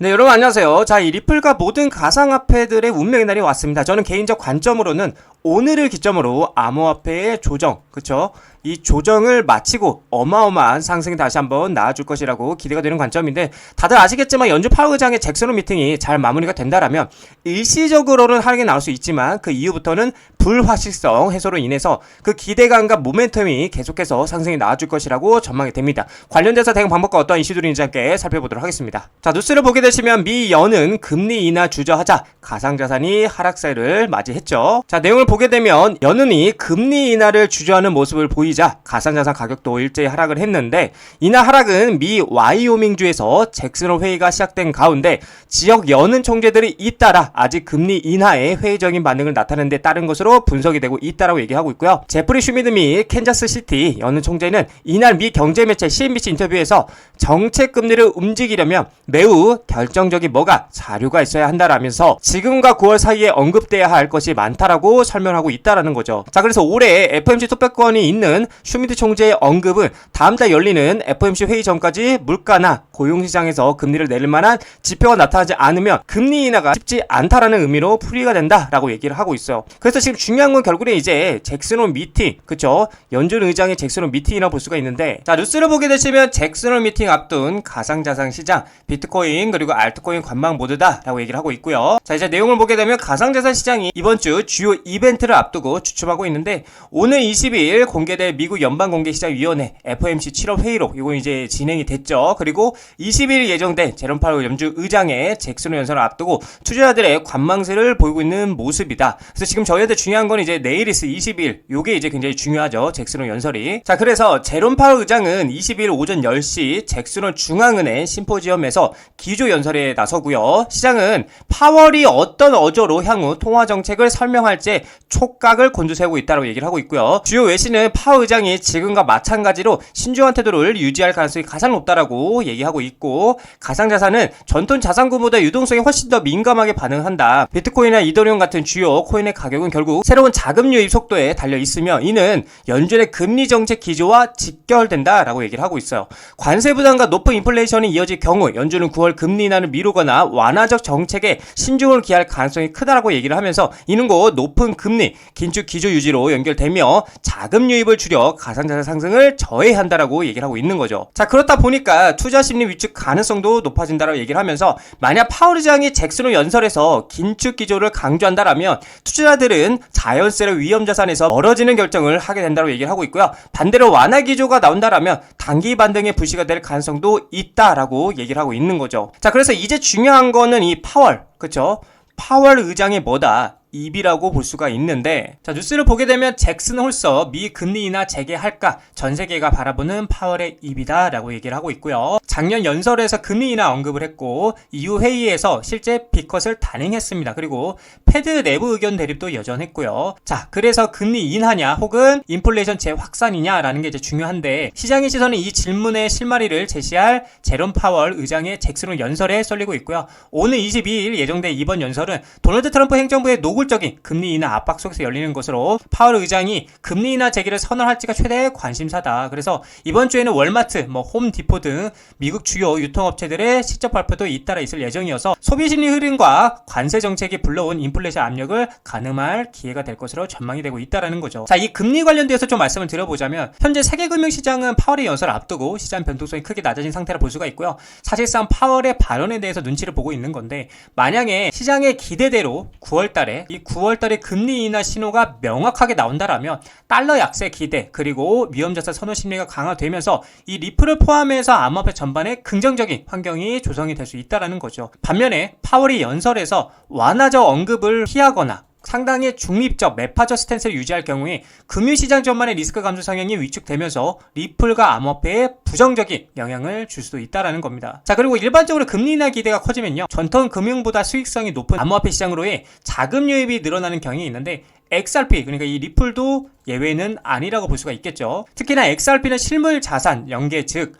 네, 여러분 안녕하세요. 자, 이 리플과 모든 가상화폐들의 운명의 날이 왔습니다. 저는 개인적 관점으로는 오늘을 기점으로 암호화폐의 조정, 그쵸? 이 조정을 마치고 어마어마한 상승이 다시 한번 나와줄 것이라고 기대가 되는 관점인데, 다들 아시겠지만 연준 파월 의장의 잭슨 홀 미팅이 잘 마무리가 된다라면 일시적으로는 하락이 나올 수 있지만 그 이후부터는 불확실성 해소로 인해서 그 기대감과 모멘텀이 계속해서 상승이 나와줄 것이라고 전망이 됩니다. 관련돼서 대응 방법과 어떠한 이슈들이 있는지 함께 살펴보도록 하겠습니다. 자, 뉴스를 보게 되시면 미 연은 금리 인하 주저하자 가상자산이 하락세를 맞이했죠. 자, 내용을 보게 되면 연은이 금리 인하를 주저하는 모습을 보이자 가상자산 가격도 일제히 하락을 했는데, 인하 하락은 미 와이오밍주에서 잭슨 홀 회의가 시작된 가운데 지역 연은 총재들이 잇따라 아직 금리 인하에 회의적인 반응을 나타내는 데 따른 것으로 분석이 되고 있다라고 얘기하고 있고요. 제프리 슈미드 미 캔자스시티 연은 총재는 이날 미 경제매체 CNBC 인터뷰에서 정책 금리를 움직이려면 매우 결정적인 뭐가 자료가 있어야 한다라면서 지금과 9월 사이에 언급돼야 할 것이 많다라고 설명하고 있다라는 거죠. 자, 그래서 올해 FOMC 투표권이 있는 슈미드 총재의 언급은 다음 달 열리는 FOMC 회의 전까지 물가나 고용시장에서 금리를 내릴 만한 지표가 나타나지 않으면 금리 인하가 쉽지 않다라는 의미로 풀이가 된다라고 얘기를 하고 있어요. 그래서 지금 중요한 건 결국에 이제 잭슨 홀 미팅, 그쵸? 연준 의장의 잭슨 홀 미팅이라고 볼 수가 있는데, 자, 뉴스를 보게 되시면 잭슨 홀 미팅 앞둔 가상자산 시장, 비트코인 그리고 알트코인 관망 모드다 라고 얘기를 하고 있고요. 자, 이제 내용을 보게 되면 가상자산 시장이 이번 주 주요 이벤트를 앞두고 주춤하고 있는데, 오늘 22일 공개될 미국 연방공개시장위원회 FOMC 7월 회의록 이거 이제 진행이 됐죠. 그리고 20일 예정된 제롬 파월 연준 의장의 잭슨 홀 연설을 앞두고 투자자들의 관망세를 보이고 있는 모습이다. 그래서 지금 저희한테 중요한 건 이제 내일 있을 20일, 요게 이제 굉장히 중요하죠. 잭슨 홀 연설이. 자, 그래서 제롬 파월 의장은 22일 오전 10시 잭슨 홀 중앙은행 심포지엄에서 기조 연설에 나서고요. 시장은 파월이 어떤 어조로 향후 통화 정책을 설명할지 촉각을 곤두세우고 있다고 얘기를 하고 있고요. 주요 외신은 파월 의장이 지금과 마찬가지로 신중한 태도를 유지할 가능성이 가장 높다라고 얘기하고 있고, 가상자산은 전통 자산구보다 유동성이 훨씬 더 민감하게 반응한다. 비트코인이나 이더리움 같은 주요 코인의 가격은 결국 새로운 자금 유입 속도에 달려 있으며 이는 연준의 금리 정책 기조와 직결된다라고 얘기를 하고 있어요. 관세 부담과 높은 인플레이션이 이어질 경우 연준은 9월 금리 인하를 미루거나 완화적 정책에 신중을 기할 가능성이 크다라고 얘기를 하면서 이는 곧 높은 금리, 긴축 기조 유지로 연결되며 자금 유입을 줄여 가상자산 상승을 저해한다라고 얘기를 하고 있는 거죠. 자, 그렇다 보니까 투자 심리 위축 가능성도 높아진다라고 얘기를 하면서 만약 파월 의장이 잭슨 홀 연설에서 긴축 기조를 강조한다라면 투자자들은 자연스레 위험 자산에서 멀어지는 결정을 하게 된다고 얘기를 하고 있고요. 반대로 완화 기조가 나온다라면 단기 반등의 불씨가 될 가능성도 있다라고 얘기를 하고 있는 거죠. 자, 그래서 이제 중요한 거는 이 파월, 그쵸? 파월 의장이 뭐다? 입이라고 볼 수가 있는데, 자, 뉴스를 보게 되면 잭슨 홀서 미 금리 인하 재개할까 전 세계가 바라보는 파월의 입이다 라고 얘기를 하고 있고요. 작년 연설에서 금리 인하 언급을 했고 이후 회의에서 실제 비컷을 단행했습니다. 그리고 패드 내부 의견 대립도 여전했고요. 자, 그래서 금리 인하냐 혹은 인플레이션 재확산이냐 라는 게 이제 중요한데, 시장의 시선은 이 질문의 실마리를 제시할 제롬 파월 의장의 잭슨 홀 연설에 쏠리고 있고요. 오늘 22일 예정된 이번 연설은 도널드 트럼프 행정부의 노골적인 금리 인하 압박 속에서 열리는 것으로 파월 의장이 금리 인하 재개를 선언할지가 최대 관심사다. 그래서 이번 주에는 월마트, 홈디포 등 미국 주요 유통업체들의 실적 발표도 잇따라 있을 예정이어서 소비심리 흐름과 관세 정책이 불러온 인플레이션 압력을 가늠할 기회가 될 것으로 전망이 되고 있다는 거죠. 자, 이 금리 관련돼서 좀 말씀을 드려보자면 현재 세계 금융시장은 파월의 연설을 앞두고 시장 변동성이 크게 낮아진 상태라 볼 수가 있고요. 사실상 파월의 발언에 대해서 눈치를 보고 있는 건데, 만약에 시장의 기대대로 9월달에 이 9월달에 금리 인하 신호가 명확하게 나온다라면 달러 약세 기대 그리고 위험자산 선호 심리가 강화되면서 이 리플을 포함해서 암호화폐 전반에 긍정적인 환경이 조성이 될 수 있다는 거죠. 반면에 파월이 연설에서 완화적 언급을 피하거나 상당히 중립적 매파적 스탠스를 유지할 경우에 금융시장 전반의 리스크 감소 성향이 위축되면서 리플과 암호화폐에 부정적인 영향을 줄 수도 있다는 겁니다. 자, 그리고 일반적으로 금리 인하 기대가 커지면요, 전통 금융보다 수익성이 높은 암호화폐 시장으로의 자금 유입이 늘어나는 경향이 있는데, XRP, 그러니까 이 리플도 예외는 아니라고 볼 수가 있겠죠. 특히나 XRP는 실물 자산 연계, 즉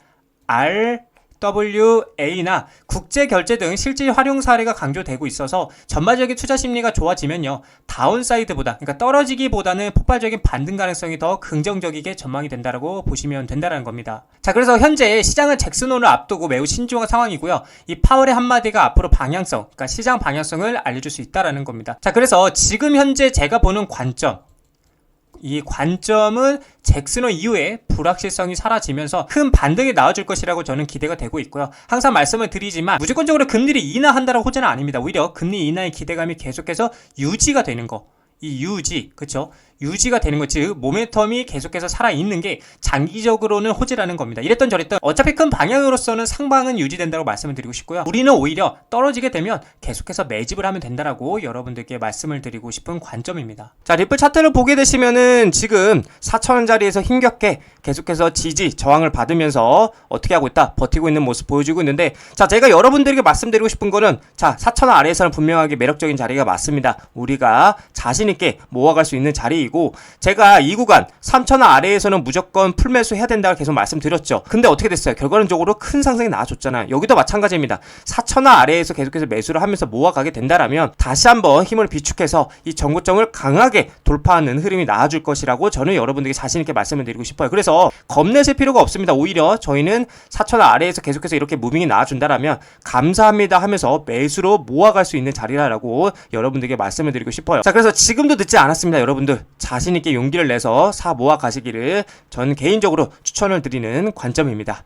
FWA나 국제결제 등 실질 활용 사례가 강조되고 있어서 전반적인 투자 심리가 좋아지면요, 다운사이드보다, 그러니까 떨어지기보다는 폭발적인 반등 가능성이 더 긍정적이게 전망이 된다라고 보시면 된다는 겁니다. 자, 그래서 현재 시장은 잭슨홀을 앞두고 매우 신중한 상황이고요. 이 파월의 한마디가 앞으로 방향성, 그러니까 시장 방향성을 알려줄 수 있다라는 겁니다. 자, 그래서 지금 현재 제가 보는 관점, 이 관점은 잭슨홀 이후에 불확실성이 사라지면서 큰 반등이 나와줄 것이라고 저는 기대가 되고 있고요. 항상 말씀을 드리지만 무조건적으로 금리를 인하한다라고 호재는 아닙니다. 오히려 금리 인하의 기대감이 계속해서 유지가 되는 거, 이 유지, 그쵸? 유지가 되는 것, 즉 모멘텀이 계속해서 살아있는 게 장기적으로는 호재라는 겁니다. 이랬던 저랬던 어차피 큰 방향으로서는 상방은 유지된다고 말씀을 드리고 싶고요. 우리는 오히려 떨어지게 되면 계속해서 매집을 하면 된다라고 여러분들께 말씀을 드리고 싶은 관점입니다. 자, 리플 차트를 보게 되시면은 지금 4,000원짜리에서 힘겹게 계속해서 지지, 저항을 받으면서 어떻게 하고 있다? 버티고 있는 모습 보여주고 있는데, 자, 제가 여러분들에게 말씀드리고 싶은 거는, 자, 4,000원 아래에서는 분명하게 매력적인 자리가 맞습니다. 우리가 자신있게 모아갈 수 있는 자리, 제가 이 구간 3,000원 아래에서는 무조건 풀매수 해야 된다고 계속 말씀드렸죠. 근데 어떻게 됐어요? 결과론적으로 큰 상승이 나와줬잖아요. 여기도 마찬가지입니다. 4,000원 아래에서 계속해서 매수를 하면서 모아가게 된다라면 다시 한번 힘을 비축해서 이 전고점을 강하게 돌파하는 흐름이 나와줄 것이라고 저는 여러분들에게 자신있게 말씀을 드리고 싶어요. 그래서 겁내실 필요가 없습니다. 오히려 저희는 4,000원 아래에서 계속해서 이렇게 무빙이 나와준다라면 감사합니다 하면서 매수로 모아갈 수 있는 자리라고 여러분들에게 말씀을 드리고 싶어요. 자, 그래서 지금도 늦지 않았습니다. 여러분들 자신있게 용기를 내서 사 모아 가시기를 전 개인적으로 추천을 드리는 관점입니다.